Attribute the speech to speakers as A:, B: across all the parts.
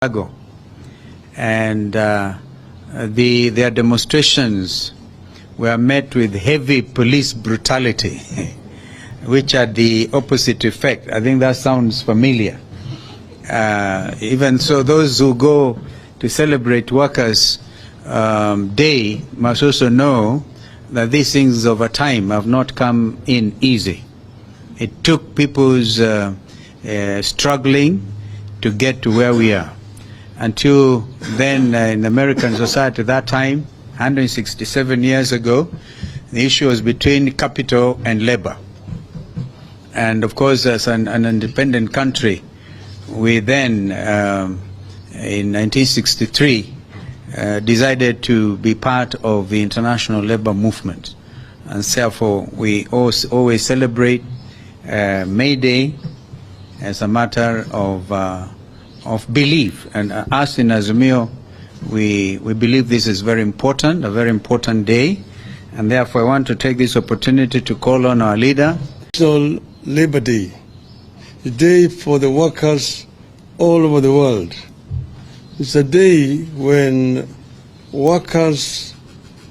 A: ago, and their demonstrations were met with heavy police brutality, which had the opposite effect. I think that sounds familiar. Even so, those who go to celebrate Workers' Day must also know that these things over time have not come in easy. It took people's struggling to get to where we are. Until then, in American society at that time, 167 years ago, the issue was between capital and labor. And of course, as an independent country, we then, in 1963, decided to be part of the international labor movement. And therefore, we always celebrate May Day as a matter of belief. And us in Azimio, we believe this is very important, a very important day. And therefore, I want to take this opportunity to call on our leader.
B: National Labor Day, a day for the workers all over the world. It's a day when workers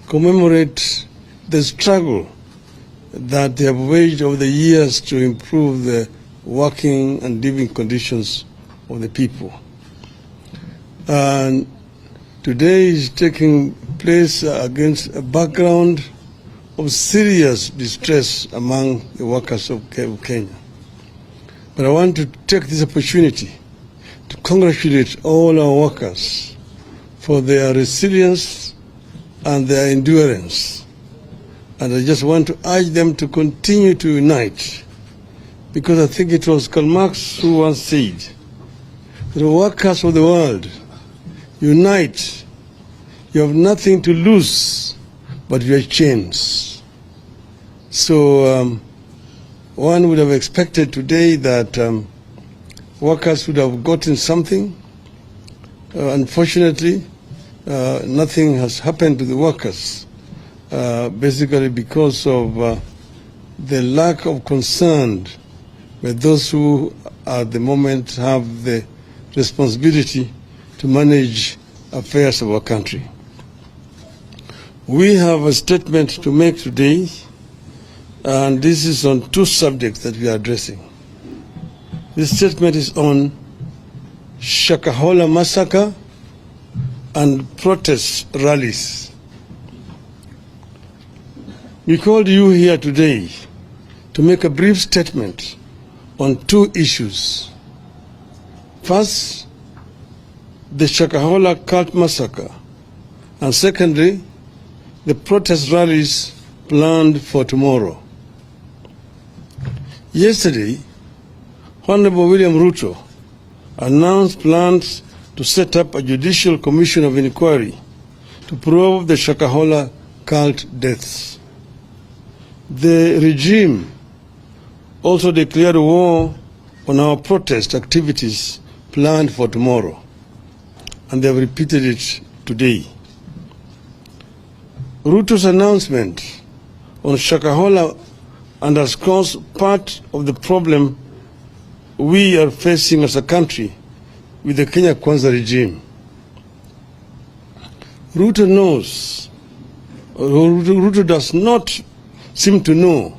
B: commemorate the struggle that they have waged over the years to improve the working and living conditions of the people. And today is taking place against a background of serious distress among the workers of Kenya. But I want to take this opportunity to congratulate all our workers for their resilience and their endurance. And I just want to urge them to continue to unite, because I think it was Karl Marx who once said, the workers of the world, unite. You have nothing to lose but your chains. So one would have expected today that workers would have gotten something. Unfortunately, nothing has happened to the workers, basically because of the lack of concern by those who at the moment have the responsibility to manage affairs of our country. We have a statement to make today, and this is on two subjects that we are addressing. This statement is on Shakahola massacre and protest rallies. We called you here today to make a brief statement on two issues. First, the Shakahola cult massacre, and secondly, the protest rallies planned for tomorrow. Yesterday, Honorable William Ruto announced plans to set up a judicial commission of inquiry to probe the Shakahola cult deaths. The regime also declared war on our protest activities planned for tomorrow, and they have repeated it today. Ruto's announcement on Shakahola underscores part of the problem we are facing as a country with the Kenya Kwanza regime. Ruto does not seem to know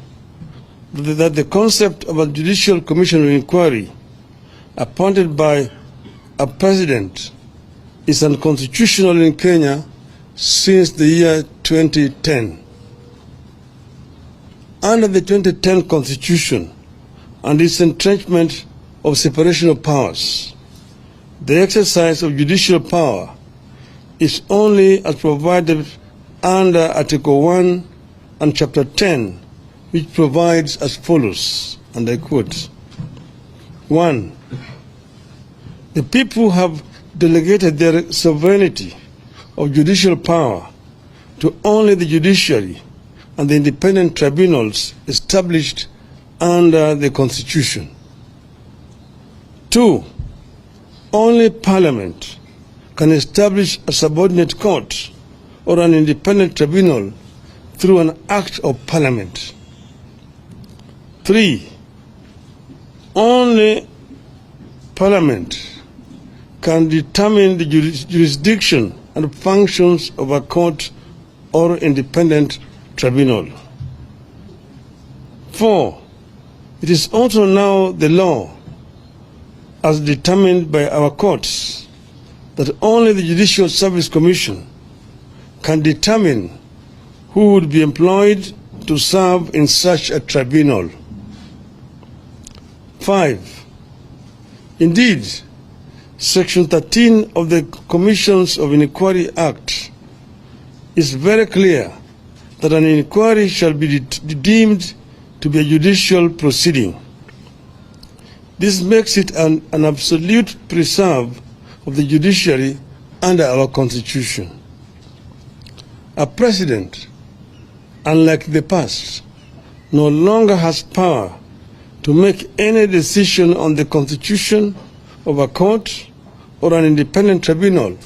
B: that the concept of a judicial commission of inquiry appointed by a president is unconstitutional in Kenya since the year 2010. Under the 2010 Constitution and its entrenchment of separation of powers, the exercise of judicial power is only as provided under Article 1 and Chapter 10, which provides as follows, and I quote, 1. The people have delegated their sovereignty of judicial power to only the judiciary and the independent tribunals established under the Constitution. 2. Only Parliament can establish a subordinate court or an independent tribunal through an act of Parliament. 3. Only Parliament can determine the jurisdiction and functions of a court or independent tribunal. 4. It is also now the law, as determined by our courts, that only the Judicial Service Commission can determine who would be employed to serve in such a tribunal. 5. Indeed, Section 13 of the Commissions of Inquiry Act is very clear that an inquiry shall be deemed to be a judicial proceeding. This makes it an absolute preserve of the judiciary under our Constitution. A president, unlike the past, no longer has power to make any decision on the constitution of a court or an independent tribunal,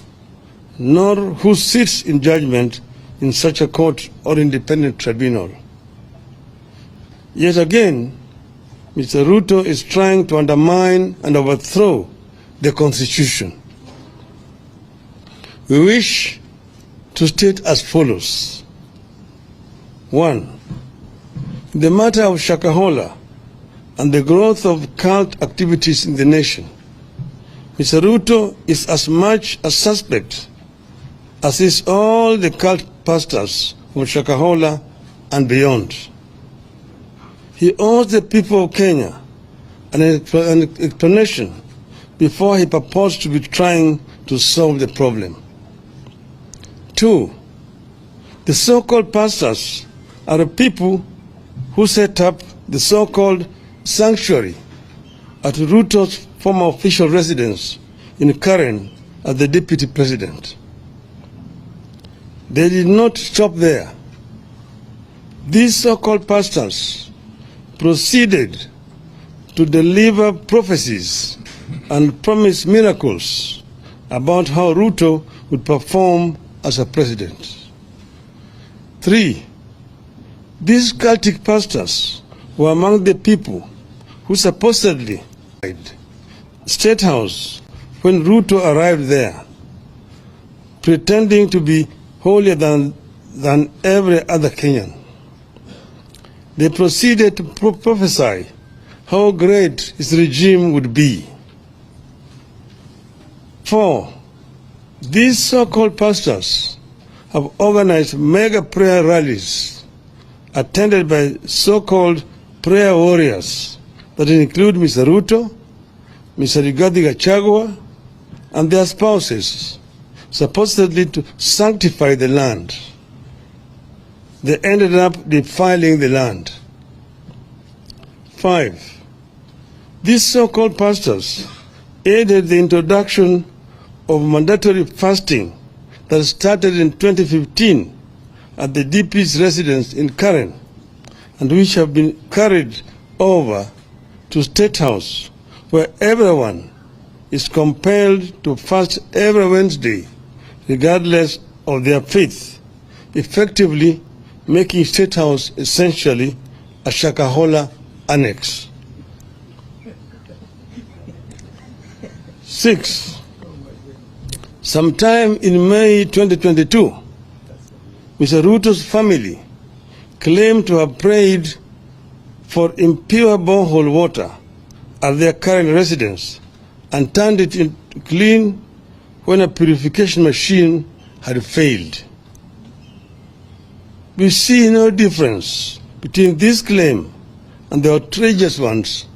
B: nor who sits in judgment in such a court or independent tribunal. Yet again, Mr. Ruto is trying to undermine and overthrow the Constitution. We wish to state as follows. 1. In the matter of Shakahola and the growth of cult activities in the nation, Mr. Ruto is as much a suspect as is all the cult pastors from Shakahola and beyond. He owes the people of Kenya an explanation before he purports to be trying to solve the problem. 2. The so-called pastors are the people who set up the so-called sanctuary at Ruto's former official residence in Karen as the deputy president. They did not stop there. These so-called pastors proceeded to deliver prophecies and promise miracles about how Ruto would perform as a president. 3. These cultic pastors were among the people who supposedly died State House when Ruto arrived there, pretending to be holier than every other Kenyan. They proceeded to prophesy how great his regime would be. 4. These so-called pastors have organized mega prayer rallies attended by so-called prayer warriors that include Mr. Ruto, Mr. Rigathi Gachagua, and their spouses, supposedly to sanctify the land. They ended up defiling the land. 5. These so-called pastors aided the introduction of mandatory fasting that started in 2015 at the DP's residence in Karen, and which have been carried over to State House, where everyone is compelled to fast every Wednesday, regardless of their faith, effectively making State House essentially a Shakahola annex. 6. Sometime in May 2022, Mr. Ruto's family claimed to have prayed for impure borehole water at their current residence and turned it into clean when a purification machine had failed. We see no difference between this claim and the outrageous ones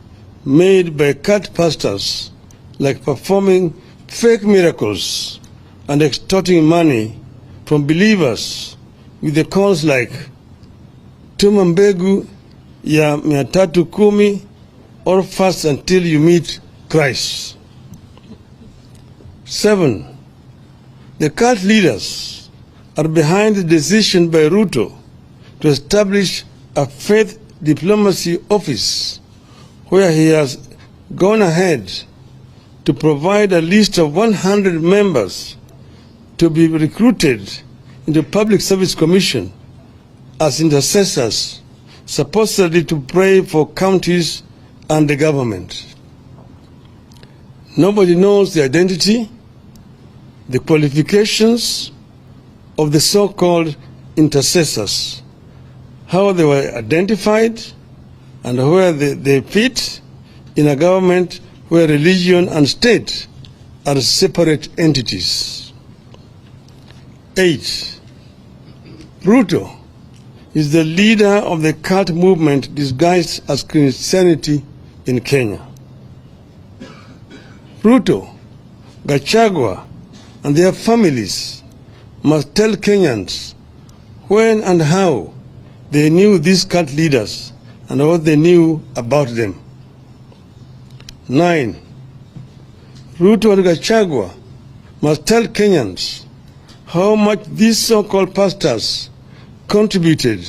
B: made by cult pastors, like performing fake miracles and extorting money from believers with the calls like tuma mbegu ya 310 or fast until you meet Christ. 7. The cult leaders are behind the decision by Ruto to establish a faith diplomacy office where he has gone ahead to provide a list of 100 members to be recruited into Public Service Commission as intercessors, supposedly to pray for counties and the government. Nobody knows the identity, the qualifications of the so-called intercessors, how they were identified, and where they fit in a government where religion and state are separate entities. 8. Ruto is the leader of the cult movement disguised as Christianity in Kenya. Ruto, Gachagua, and their families must tell Kenyans when and how they knew these cult leaders and what they knew about them. 9. Ruto and Gachagua must tell Kenyans how much these so-called pastors contributed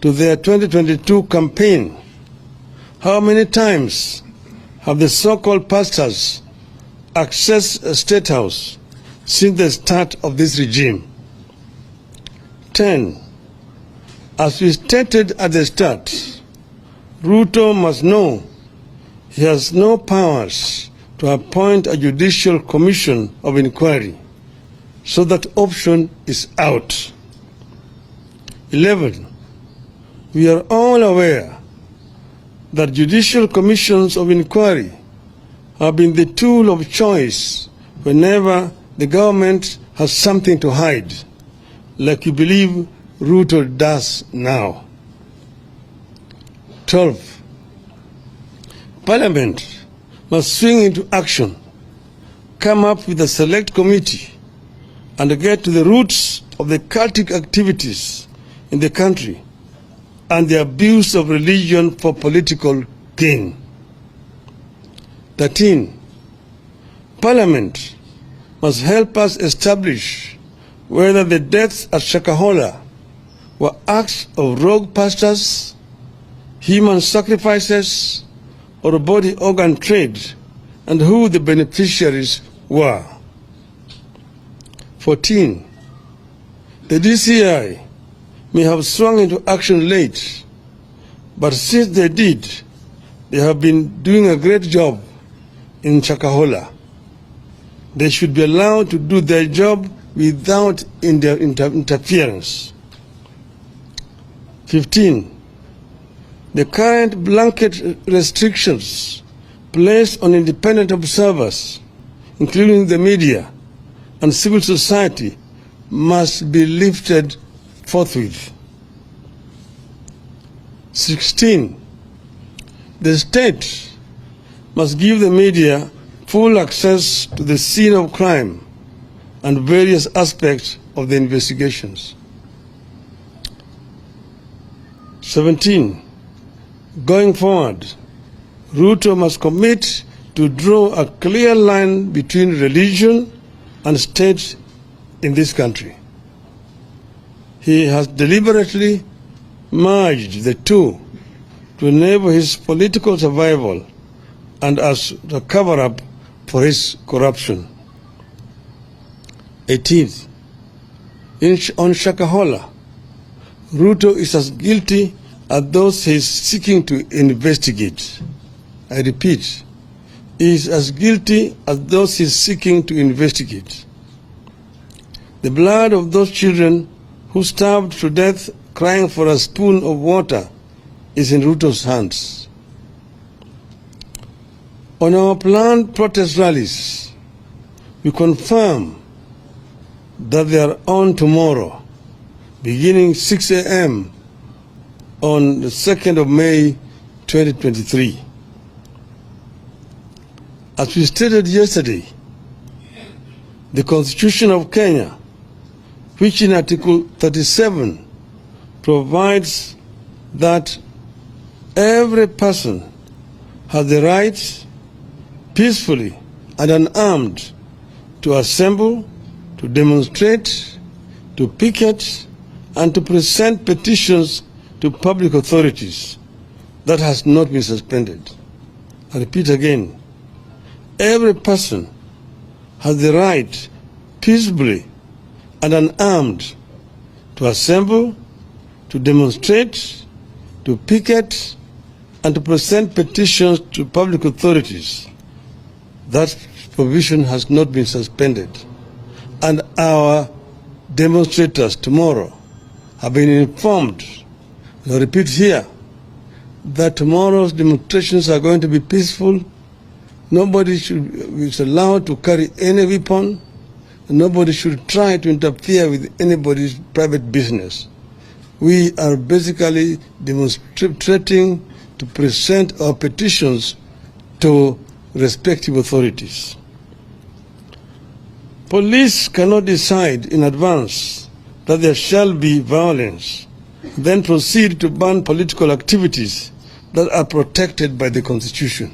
B: to their 2022 campaign. How many times have the so-called pastors accessed a state house since the start of this regime? 10. As we stated at the start, Ruto must know he has no powers to appoint a judicial commission of inquiry, so that option is out. 11. We are all aware that judicial commissions of inquiry have been the tool of choice whenever the government has something to hide, like you believe Ruto does now. 12. Parliament must swing into action, come up with a select committee, and get to the roots of the cultic activities in the country and the abuse of religion for political gain. 13. Parliament must help us establish whether the deaths at Shakahola were acts of rogue pastors, human sacrifices, or body organ trade, and who the beneficiaries were. 14. The DCI may have swung into action late, but since they did, they have been doing a great job in Shakahola. They should be allowed to do their job without interference. 15. The current blanket restrictions placed on independent observers, including the media and civil society, must be lifted forthwith. 16. The state must give the media full access to the scene of crime and various aspects of the investigations. 17. Going forward, Ruto must commit to draw a clear line between religion and state in this country. He has deliberately merged the two to enable his political survival and as a cover-up for his corruption. 18th, on Shakahola, Ruto is as guilty as those he is seeking to investigate. I repeat, he is as guilty as those he is seeking to investigate. The blood of those children who starved to death crying for a spoon of water is in Ruto's hands. On our planned protest rallies, we confirm that they are on tomorrow, beginning 6 a.m. on the 2nd of May 2023. As we stated yesterday, the Constitution of Kenya, which in Article 37 provides that every person has the right peacefully and unarmed to assemble, to demonstrate, to picket, and to present petitions to public authorities. That has not been suspended. I repeat again, every person has the right peacefully and unarmed to assemble, to demonstrate, to picket, and to present petitions to public authorities. that provision has not been suspended. And our demonstrators tomorrow have been informed, and I repeat here, that tomorrow's demonstrations are going to be peaceful. Nobody is allowed to carry any weapon. Nobody should try to interfere with anybody's private business. We are basically demonstrating to present our petitions to respective authorities. Police cannot decide in advance that there shall be violence, then proceed to ban political activities that are protected by the Constitution.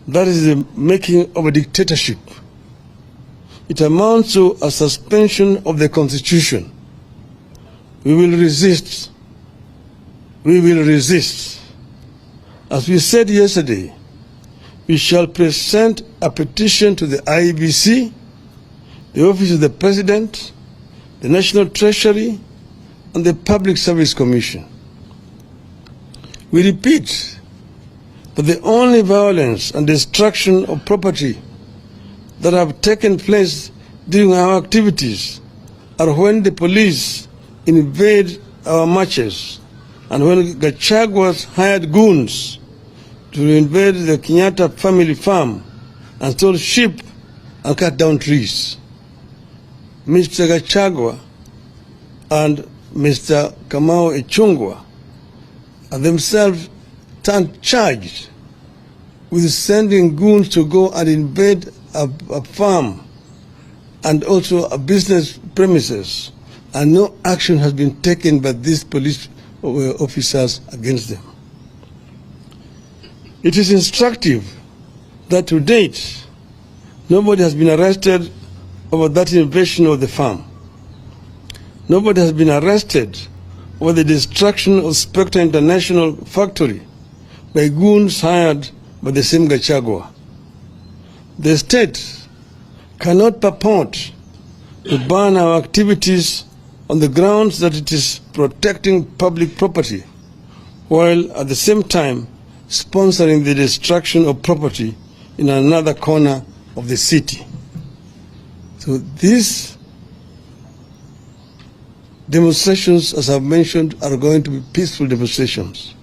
B: That is the making of a dictatorship. It amounts to a suspension of the Constitution. We will resist. We will resist. As we said yesterday, we shall present a petition to the IEBC, the Office of the President, the National Treasury, and the Public Service Commission. We repeat that the only violence and destruction of property that have taken place during our activities are when the police invade our marches and when Gachagua's hired goons to invade the Kenyatta family farm and stole sheep and cut down trees. Mr. Gachagua and Mr. Kamau Ichung'wah are themselves charged with sending goons to go and invade a farm and also a business premises, and no action has been taken by these police officers against them. It is instructive that to date, nobody has been arrested over that invasion of the farm. Nobody has been arrested over the destruction of Spectre International factory by goons hired by the same Gachagua. The state cannot purport to ban our activities on the grounds that it is protecting public property, while at the same time sponsoring the destruction of property in another corner of the city. So these demonstrations, as I've mentioned, are going to be peaceful demonstrations.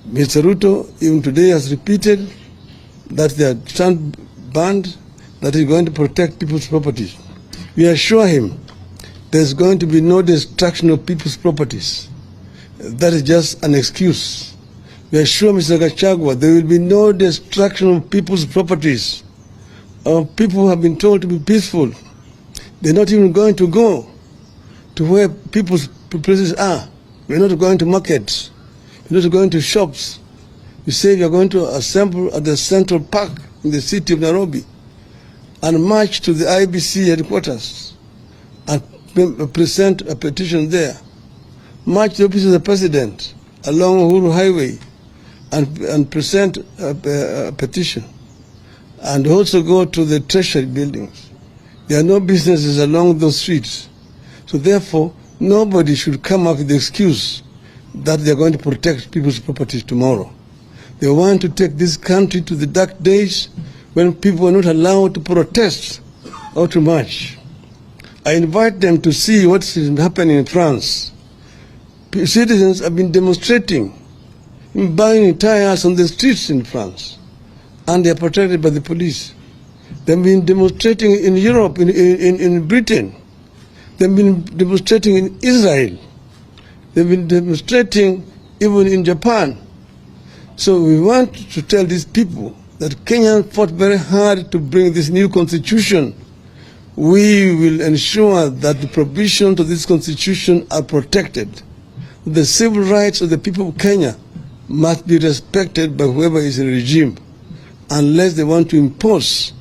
B: Mr. Ruto, even today, has repeated that they are stand banned, that is going to protect people's properties. We assure him there's going to be no destruction of people's properties. That is just an excuse. We assure Mr. Gachagua there will be no destruction of people's properties. Our people have been told to be peaceful. They're not even going to go to where people's places are. We're not going to markets. We're not going to shops. We say we are going to assemble at the Central Park in the city of Nairobi and march to the IBC headquarters and present a petition there. March to the office of the President along Uhuru Highway and present a petition. And also go to the Treasury buildings. There are no businesses along those streets. So therefore, nobody should come up with the excuse that they are going to protect people's properties tomorrow. They want to take this country to the dark days when people are not allowed to protest or to march. I invite them to see what is happening in France. Citizens have been demonstrating, buying tires on the streets in France, and they are protected by the police. They've been demonstrating in Europe, in Britain. They've been demonstrating in Israel. They've been demonstrating even in Japan. So we want to tell these people that Kenya fought very hard to bring this new constitution. We will ensure that the provisions of this constitution are protected. The civil rights of the people of Kenya must be respected by whoever is in the regime, unless they want to impose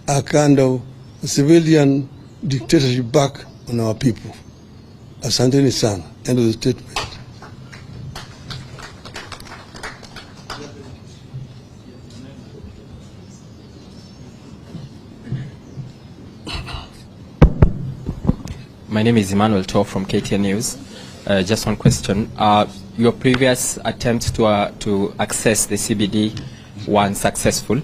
B: a kind of civilian dictatorship back on our people. Asanteni sana. End of the statement.
C: My name is Emmanuel Toh from KTN News. Just one question. Your previous attempts to access the CBD were unsuccessful.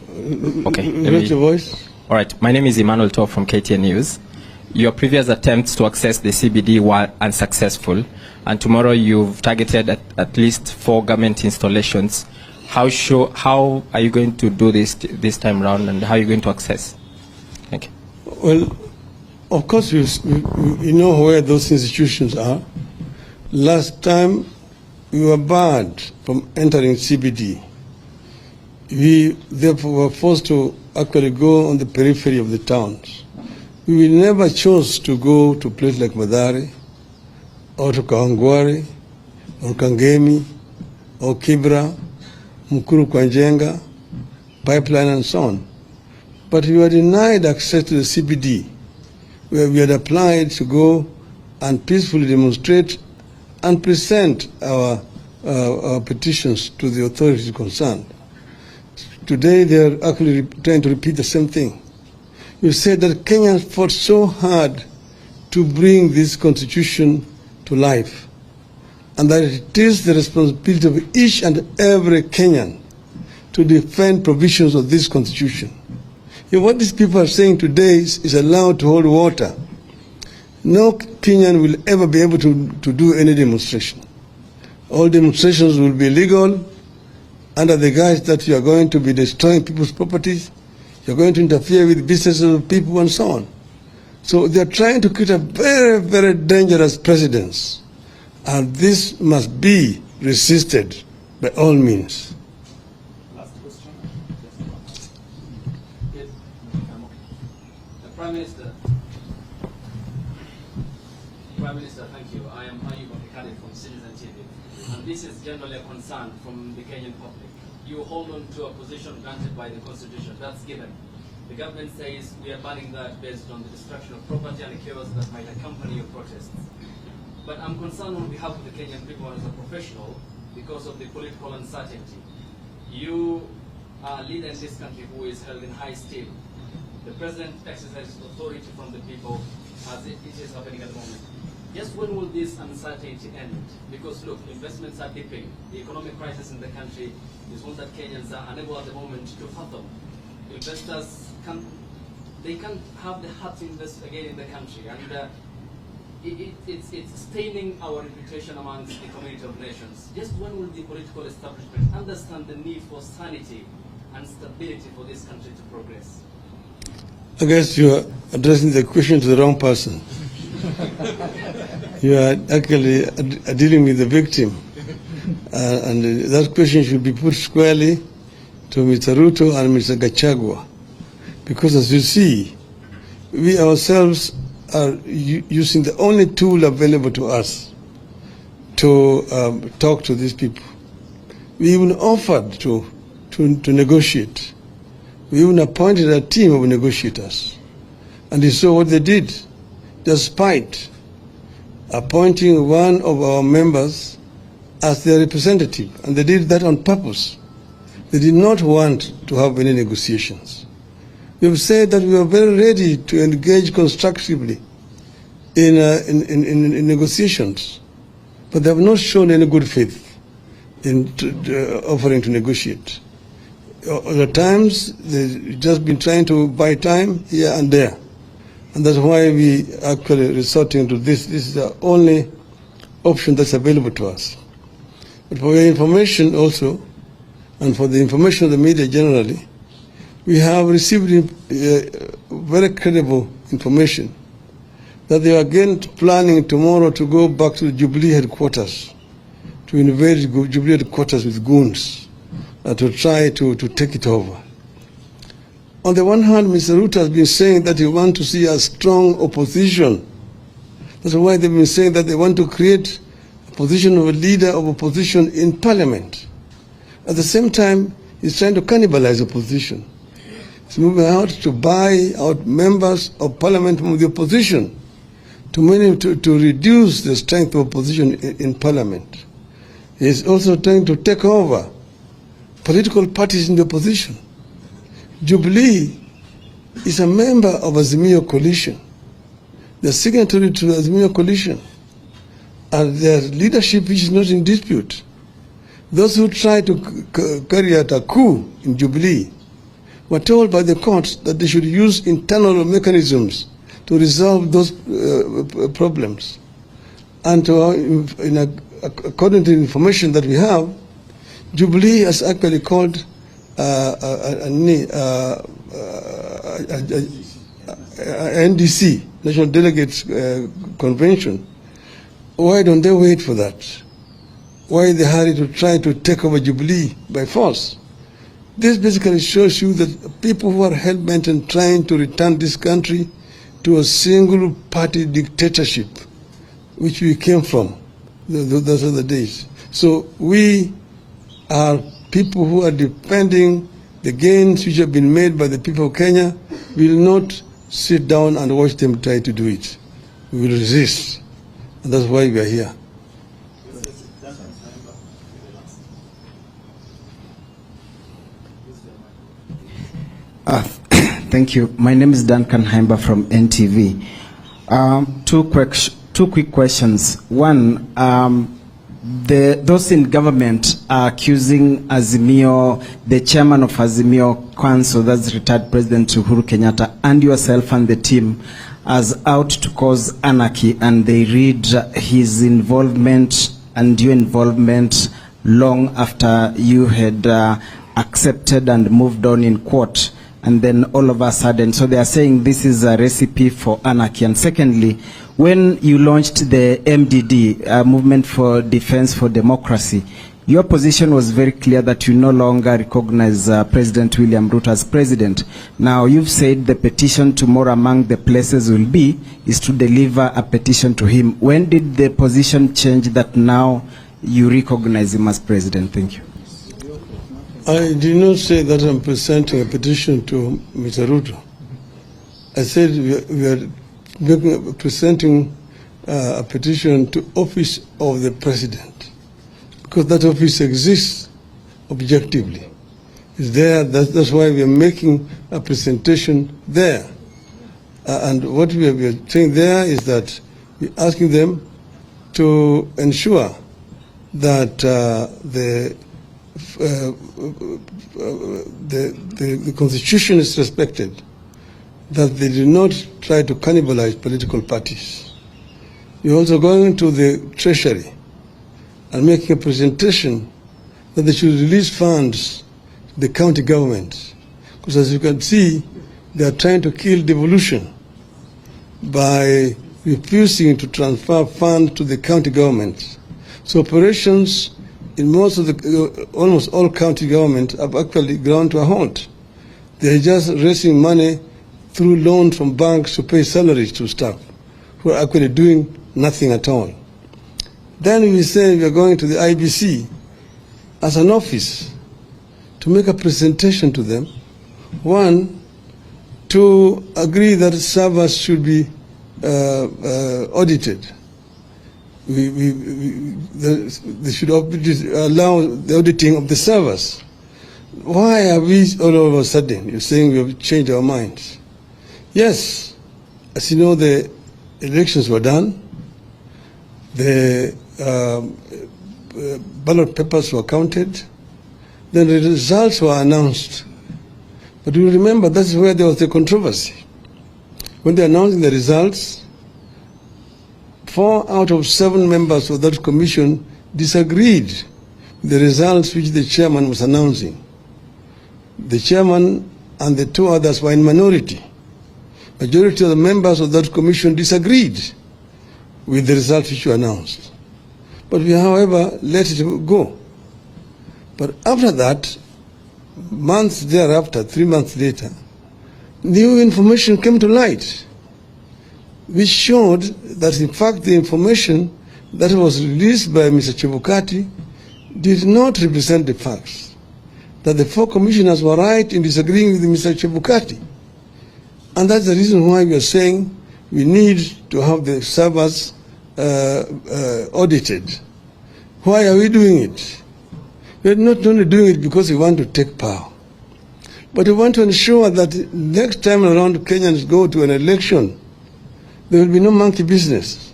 C: Okay.
B: Raise your voice.
C: All right. My name is Emmanuel Tov from KTN News. Your previous attempts to access the CBD were unsuccessful, and tomorrow you've targeted at least 4 government installations. How are you going to do this time around, and how are you going to access? Thank you.
B: Well, of course, you know where those institutions are. Last time, we were barred from entering CBD. We therefore were forced to actually go on the periphery of the towns. We never chose to go to places like Madari, or to Kawangware, or Kangemi, or Kibra, Mukuru Kwanjenga, Pipeline, and so on. But we were denied access to the CBD, where we had applied to go and peacefully demonstrate and present our petitions to the authorities concerned. Today, they are actually trying to repeat the same thing. You said that Kenyans fought so hard to bring this constitution to life, and that it is the responsibility of each and every Kenyan to defend provisions of this constitution. What these people are saying today is allowed to hold water. No Kenyan will ever be able to do any demonstration. All demonstrations will be illegal under the guise that you are going to be destroying people's properties, you're going to interfere with businesses of people, and so on. So they are trying to create a very, very dangerous precedent, and this must be resisted by all means.
D: Last question. Yes. The Prime Minister, thank you. I am Ayub Abdikari from Citizen TV, and this is generally a concern from the Kenyan public. You hold on to a position granted by the Constitution. That's given. The government says we are banning that based on the destruction of property and the chaos that might accompany your protests. But I'm concerned on behalf of the Kenyan people as a professional because of the political uncertainty. You are a leader in this country who is held in high esteem. The president exercises authority from the people as it is happening at the moment. Just when will this uncertainty end? Because look, investments are dipping. The economic crisis in the country is one that Kenyans are unable at the moment to fathom. Investors can't have the heart to invest again in the country, and it's staining our reputation amongst the community of nations. Just when will the political establishment understand the need for sanity and stability for this country to progress?
B: I guess you are addressing the question to the wrong person. You are actually dealing with the victim. And that question should be put squarely to Mr. Ruto and Mr. Gachagua. Because as you see, we ourselves are using the only tool available to us to talk to these people. We even offered to negotiate. We even appointed a team of negotiators. And you saw what they did, despite appointing one of our members as their representative. And they did that on purpose. They did not want to have any negotiations. We have said that we are very ready to engage constructively in negotiations, but they have not shown any good faith in offering to negotiate. At times, they've just been trying to buy time here and there. And that's why we actually resorting to this. This is the only option that's available to us. But for your information also, and for the information of the media generally, we have received very credible information that they are again planning tomorrow to go back to the Jubilee headquarters, to invade Jubilee headquarters with goons, to try to take it over. On the one hand, Mr. Ruto has been saying that he wants to see a strong opposition. That's why they've been saying that they want to create a position of a leader of opposition in parliament. At the same time, he's trying to cannibalize opposition. He's moving out to buy out members of parliament from the opposition to reduce the strength of opposition in parliament. He's also trying to take over political parties in the opposition. Jubilee is a member of Azimio coalition. They're signatory to the Azimio coalition. And their leadership is not in dispute. Those who tried to carry out a coup in Jubilee were told by the courts that they should use internal mechanisms to resolve those problems. And according to the information that we have, Jubilee has actually called NDC, National Delegates Convention. Why don't they wait for that? Why the hurry to try to take over Jubilee by force? This basically shows you that people who are hell-bent on trying to return this country to a single-party dictatorship, which we came from those other days. So we are people who are defending the gains which have been made by the people of Kenya. We will not sit down and watch them try to do it. We will resist. And that's why we are here.
E: Thank you. My name is Duncan Haimba from NTV. Two quick questions. One, those in government are accusing Azimio, the chairman of Azimio Council, that's retired President Uhuru Kenyatta, and yourself and the team as out to cause anarchy, and they read his involvement and your involvement long after you had accepted and moved on in court. And then all of a sudden, so they are saying this is a recipe for anarchy. And secondly, when you launched the MDD, Movement for Defense for Democracy, your position was very clear that you no longer recognize President William Ruto as president. Now, you've said the petition tomorrow among the places will be is to deliver a petition to him. When did the position change that now you recognize him as president? Thank you.
B: I did not say that I'm presenting a petition to Mr. Ruto. I said we are presenting a petition to office of the president, because that office exists objectively. It's there. That's why we are making a presentation there. And what we are saying there is that we're asking them to ensure that the Constitution is respected, that they do not try to cannibalize political parties. You're also going to the Treasury and making a presentation that they should release funds to the county governments. Because as you can see, they are trying to kill devolution by refusing to transfer funds to the county governments. So operations in most of the, almost all county governments have actually ground to a halt. They're just raising money through loans from banks to pay salaries to staff who are actually doing nothing at all. Then we say we are going to the IBC as an office to make a presentation to them. One, to agree that servers should be audited. They should allow the auditing of the servers. Why are we all of a sudden, you're saying we have changed our minds? Yes, as you know, the elections were done, the ballot papers were counted, then the results were announced. But you remember, that's where there was the controversy. When they announced the results, 4 out of 7 members of that commission disagreed with the results which the chairman was announcing. The chairman and the 2 others were in minority. Majority of the members of that commission disagreed with the results which were announced. But we, however, let it go. But after that, months thereafter, 3 months later, new information came to light, which showed that in fact the information that was released by Mr. Chebukati did not represent the facts, that the 4 commissioners were right in disagreeing with Mr. Chebukati. And that's the reason why we are saying we need to have the servers audited. Why are we doing it? We're not only doing it because we want to take power, but we want to ensure that next time around Kenyans go to an election, there will be no monkey business.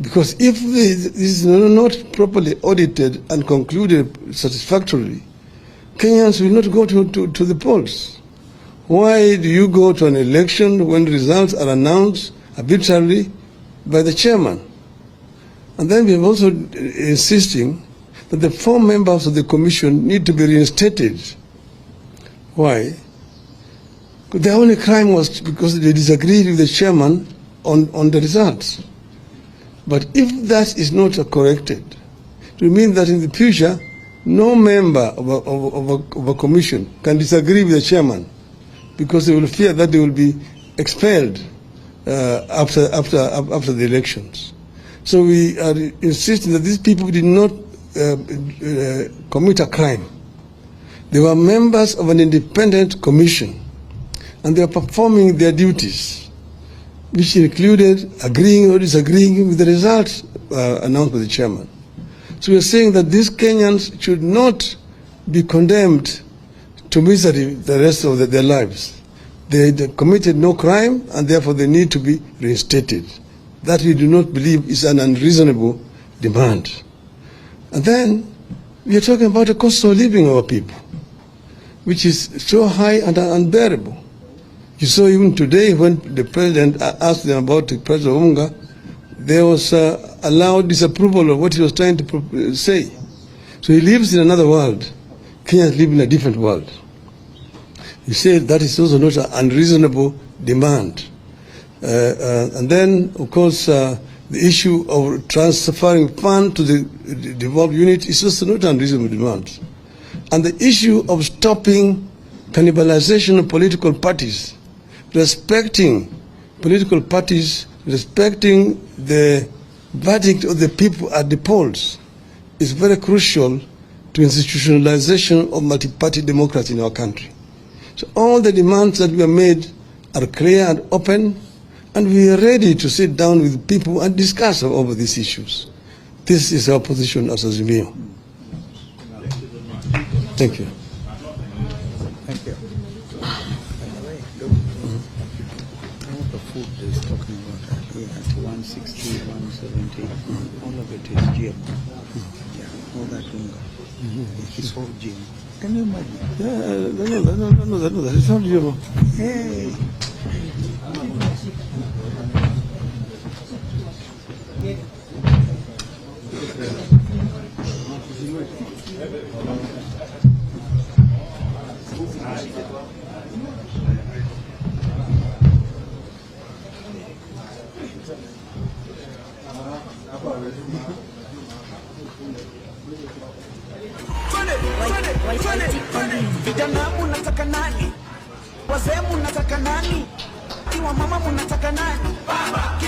B: Because if this is not properly audited and concluded satisfactorily, Kenyans will not go to the polls. Why do you go to an election when results are announced arbitrarily by the chairman? And then we are also insisting that the 4 members of the commission need to be reinstated. Why? The only crime was because they disagreed with the chairman on the results. But if that is not corrected, it will mean that in the future, no member of a commission can disagree with the chairman, because they will fear that they will be expelled after the elections. So we are insisting that these people did not commit a crime. They were members of an independent commission, and they are performing their duties, which included agreeing or disagreeing with the results announced by the chairman. So we are saying that these Kenyans should not be condemned to misery the rest of their lives. They committed no crime, and therefore they need to be reinstated. That we do not believe is an unreasonable demand. And then we are talking about the cost of living of our people, which is so high and unbearable. You saw even today when the president asked them about the price of unga, there was a loud disapproval of what he was trying to say. So he lives in another world. Kenyans live in a different world. He said that is also not an unreasonable demand. And then, of course, the issue of transferring funds to the devolved unit is also not an unreasonable demand. And the issue of stopping cannibalization of political parties, respecting political parties, respecting the verdict of the people at the polls, is very crucial to institutionalization of multi-party democracy in our country. So all the demands that we have made are clear and open, and we are ready to sit down with people and discuss over these issues. This is our position as Azimio. Thank you.
A: Thank you. The food is talking about here at 160, 170, all of it is GM. Yeah, all that unga. It's all GM. Can you imagine?
B: Yeah, no, it's not you.
A: Hey.
F: Vijana munataka nani? Wazee munataka nani? Kiwa mama munataka nani? Baba.